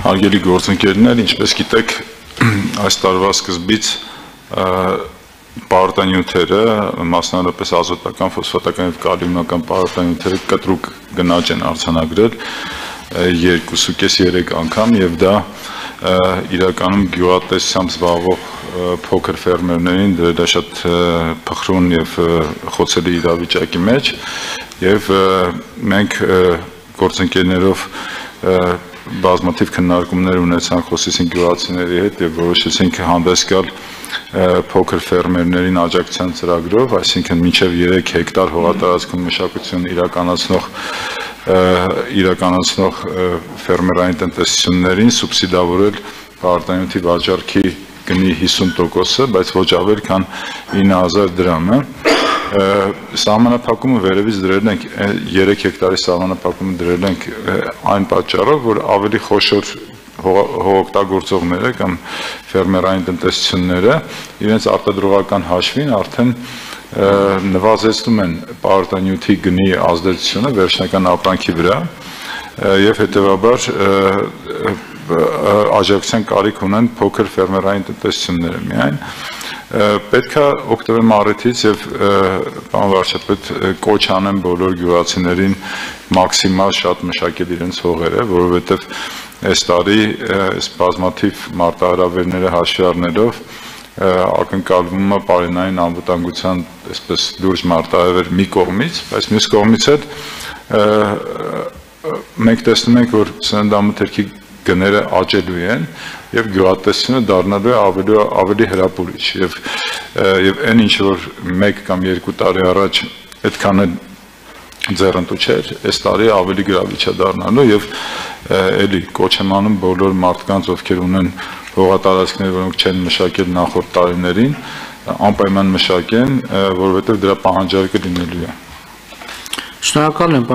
Հարգելի գործընկերներ, ինչպես գիտեք, այս տարվա սկզբից պարարտանյութերը, մասնավորապես ազոտական, ֆոսֆատական և կալիումական պարարտանյութերը կտրուկ գնաճ են արձանագրել 2.5-3 անգամ և դա իրականում գյուղատնտեսությամբ զբաղվող փոքր ֆերմերներին դրել է շատ փխրուն և խոցելի իրավիճակի մեջ և մենք գործընկերներով բազմաթիվ քննարկումներ ունեցանք, խոսեցինք գյուղացիների հետ և որոշեցինք հանդես գալ փոքր ֆերմերներին աջակցության ծրագրով, այսինքն մինչև 3 հեկտար հողատարածքում մշակություն իրականացնող ֆերմերային տնտեսություններին սուբսիդավորել պարարտանյութի վաճառքի գնի 50%-ը, բայց ոչ ավել քան 9000 դրամը։ Սահմանափակումը վերևից դրել ենք 3 հեկտարի սահմանափակումը դրել ենք այն պատճառով, որ ավելի խոշոր հողօգտագործողները կամ ֆերմերային տնտեսությունները իրենց արտադրողական հաշվին արդեն նվազեցնում են պարարտանյութի գնի ազդեցությունը վերջնական ապրանքի վրա և հետևաբար աջակցության կարիք ունեն փոքր ֆերմերային տնտեսությունները միայն։ Պետք է օգտվեմ առիթից և պարոն վարչապետ կոչ անեմ բոլոր գյուղացիներին մաքսիմալ շատ մշակել իրենց հողերը, որովհետև այս տարի բազմաթիվ մարտահրավերները հաշվի առնելով ակնկալվում է պարենային անվտանգության այսպես լուրջ մարտահրավեր մի կողմից, բայց մյուս կողմից էլ մենք տեսնում ենք, որ սննդամթերքի գները աճելու են և գյուղատնտեսությունը դառնալու է ավելի հրապուրիչ և այն ինչ որ 1 կամ 2 տարի առաջ այդքան էլ ձեռնտու չէր, այս տարի ավելի գրավիչ է դառնալու և էլի կոչ եմ անում բոլոր մարդկանց, ովքեր ունեն հողատարածքներ, որոնք չեն մշակել նախորդ տարիներին, անպայման մշակեն, որովհետև դրա պահանջարկը լինելու է։ Շնորհակալ եմ